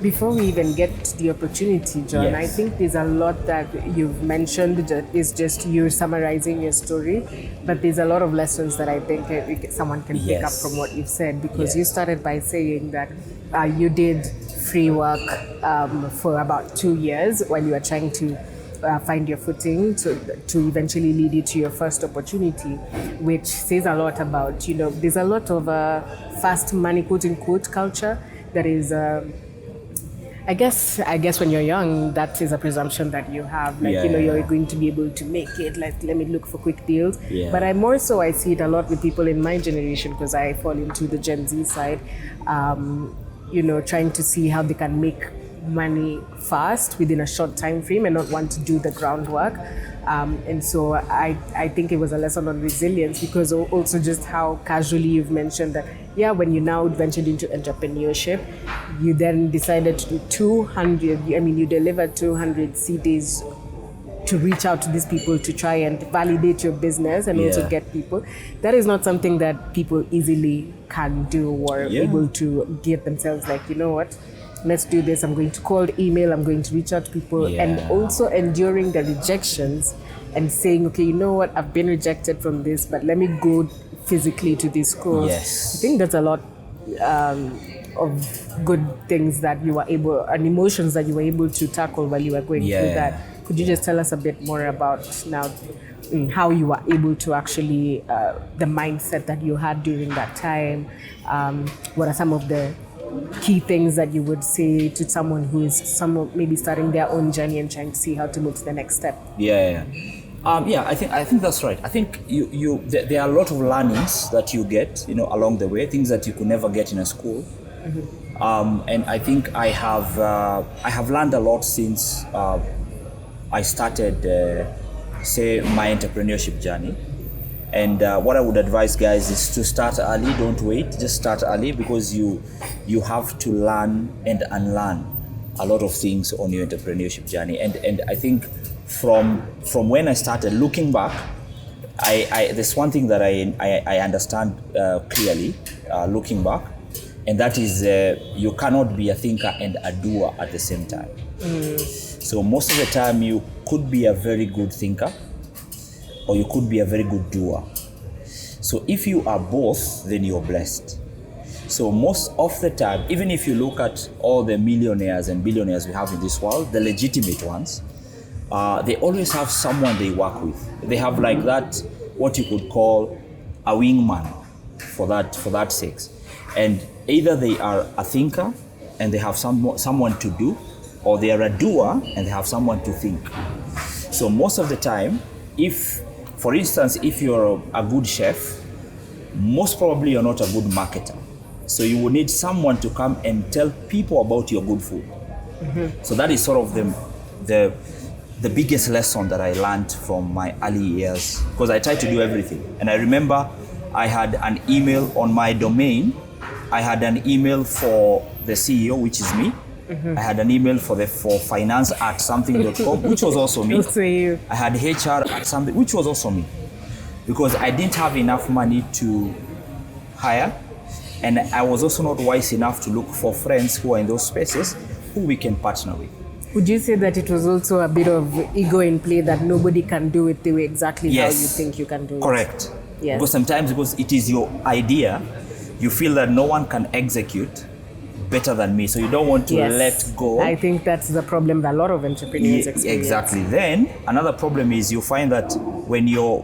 Before we even get to the opportunity, John, Yes. I think there's a lot that you've mentioned that is just you summarizing your story, but there's a lot of lessons that I think someone can pick up Yes. from what you've said, because you Yes. started by saying that you did free work for about 2 years while you were trying to find your footing to eventually lead you to your first opportunity, which says a lot about, there's a lot of fast money, quote unquote, culture that is, I guess when you're young, that is a presumption that you have, like, you're going to be able to make it, like, let me look for quick deals. Yeah. But I see it a lot with people in my generation, because I fall into the Gen Z side, trying to see how they can make money fast within a short time frame and not want to do the groundwork. And so I think it was a lesson on resilience, because also just how casually you've mentioned that, when you now ventured into entrepreneurship, you then decided to do you delivered 200 CDs to reach out to these people to try and validate your business and also get people. That is not something that people easily can do or able to get themselves like, you know what? Let's do this. I'm going to call, email, I'm going to reach out to people, and also enduring the rejections and saying, okay, you know what, I've been rejected from this, but let me go physically to these schools. Yes. I think that's a lot of good things that you were able, and emotions that you were able to tackle while you were going through that. Could you just tell us a bit more about now how you were able to actually, the mindset that you had during that time? What are some of the key things that you would say to someone who is maybe starting their own journey and trying to see how to move to the next step? I think that's right. I think there are a lot of learnings that you get, along the way, things that you could never get in a school. Mm-hmm. And I think I have learned a lot since I started, say, my entrepreneurship journey. And what I would advise guys is to start early. Don't wait. Just start early, because you have to learn and unlearn a lot of things on your entrepreneurship journey. And I think from when I started, looking back, there's one thing that I understand clearly, looking back, and that is you cannot be a thinker and a doer at the same time. So most of the time you could be a very good thinker, or you could be a very good doer. So if you are both, then you're blessed. So most of the time, even if you look at all the millionaires and billionaires we have in this world, the legitimate ones, they always have someone they work with. They have like that, what you could call a wingman for that sex. And either they are a thinker and they have someone to do, or they are a doer and they have someone to think. So most of the time, for instance, if you're a good chef, most probably you're not a good marketer. So you will need someone to come and tell people about your good food. Mm-hmm. So that is sort of the biggest lesson that I learned from my early years, because I tried to do everything. And I remember I had an email on my domain. I had an email for the CEO, which is me. Mm-hmm. I had an email for finance at something.com, which was also me. Also you. I had HR at something, which was also me, because I didn't have enough money to hire, and I was also not wise enough to look for friends who are in those spaces who we can partner with. Would you say that it was also a bit of ego in play, that nobody can do it the way exactly how you think you can do it? Correct. Yes. Because sometimes, because it is your idea, you feel that no one can execute better than me, so you don't want to let go. I think that's the problem that a lot of entrepreneurs experience. Exactly. Then another problem is you find that when you're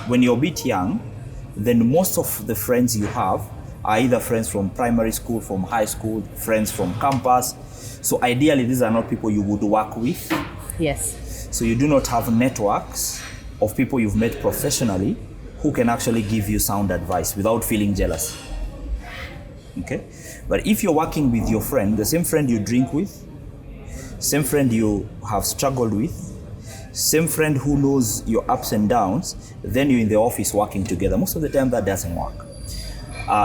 a bit young, then most of the friends you have are either friends from primary school, from high school, friends from campus. So ideally, these are not people you would work with. Yes. So you do not have networks of people you've met professionally who can actually give you sound advice without feeling jealous. Okay? But if you're working with your friend, the same friend you drink with, same friend you have struggled with, same friend who knows your ups and downs, then you're in the office working together. Most of the time that doesn't work.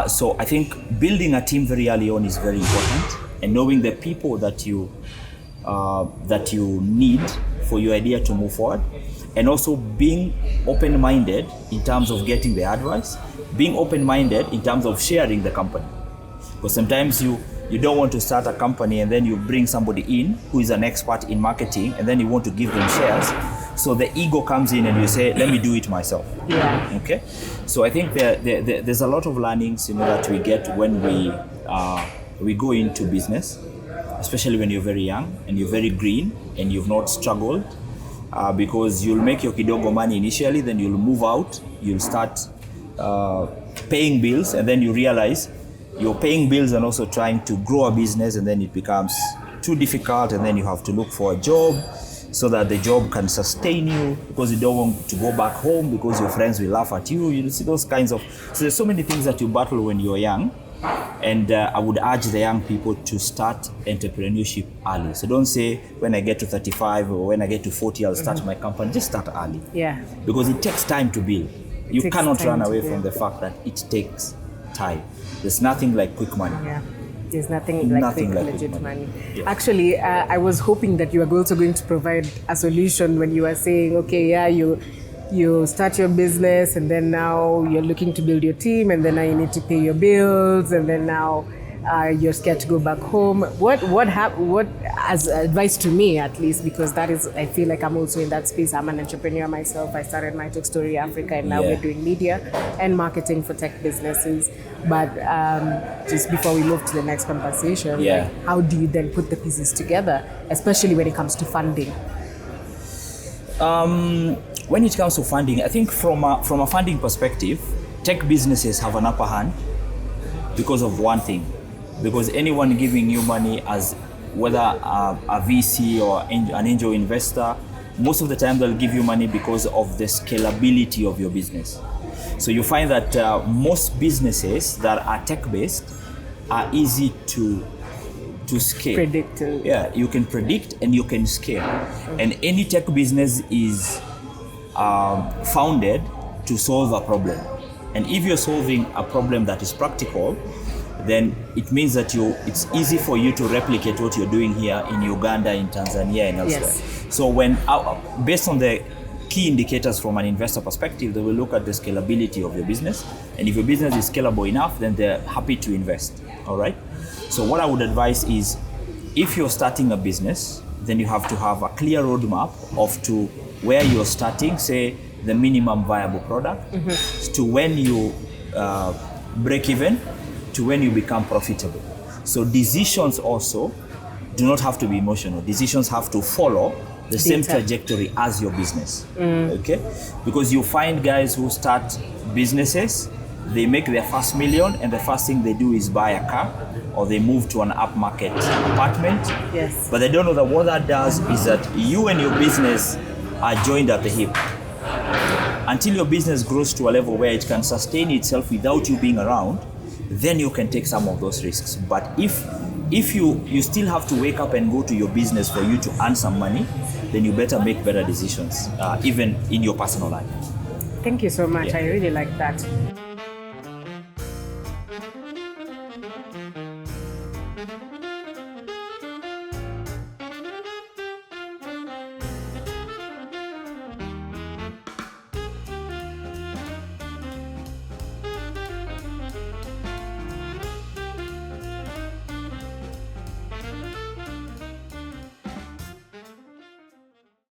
So I think building a team very early on is very important, and knowing the people that you need for your idea to move forward, and also being open-minded in terms of getting the advice, being open-minded in terms of sharing the company. Because sometimes You don't want to start a company and then you bring somebody in who is an expert in marketing and then you want to give them shares. So the ego comes in and you say, let me do it myself. Yeah. Okay. So I think there's a lot of learnings, that we get when we go into business, especially when you're very young and you're very green and you've not struggled, because you'll make your kidogo money initially, then you'll move out, you'll start paying bills, and then you realize you're paying bills and also trying to grow a business, and then it becomes too difficult, and then you have to look for a job so that the job can sustain you, because you don't want to go back home because your friends will laugh at you. You see those kinds of, so there's so many things that you battle when you're young, and I would urge the young people to start entrepreneurship early. So don't say, when I get to 35 or when I get to 40 I'll start my company. Just start early. Yeah. Because it takes time to build. You cannot run away from the fact that it takes time. There's nothing like quick money. Yeah. There's nothing like Nothing quick, like legit quick money. money. Yeah. Actually, I was hoping that you were also going to provide a solution when you were saying, okay, yeah, you start your business and then now you're looking to build your team, and then now you need to pay your bills, and then now you're scared to go back home. What as advice to me, at least, because that is, I feel like I'm also in that space. I'm an entrepreneur myself. I started my Finsco Africa, and now we're doing media and marketing for tech businesses. But just before we move to the next conversation, like, how do you then put the pieces together, especially when it comes to funding? When it comes to funding, I think from a funding perspective, tech businesses have an upper hand because of one thing. Because anyone giving you money, as whether a VC or an angel investor, most of the time they'll give you money because of the scalability of your business. So you find that most businesses that are tech-based are easy to scale. Predictive. Yeah, you can predict and you can scale. And any tech business is founded to solve a problem. And if you're solving a problem that is practical, then it means that it's easy for you to replicate what you're doing here in Uganda, in Tanzania, and elsewhere. Yes. So when, based on the key indicators from an investor perspective, they will look at the scalability of your business. And if your business is scalable enough, then they're happy to invest, all right? So what I would advise is, if you're starting a business, then you have to have a clear roadmap of to where you're starting, say the minimum viable product, to when you break even, to when you become profitable. So decisions also do not have to be emotional. Decisions have to follow the same trajectory as your business, okay? Because you find guys who start businesses, they make their first million, and the first thing they do is buy a car, or they move to an upmarket apartment. Yes. But they don't know that what that does is that you and your business are joined at the hip. Until your business grows to a level where it can sustain itself without you being around, then you can take some of those risks. But if you still have to wake up and go to your business for you to earn some money, then you better make better decisions, even in your personal life. Thank you so much. Yeah. I really like that.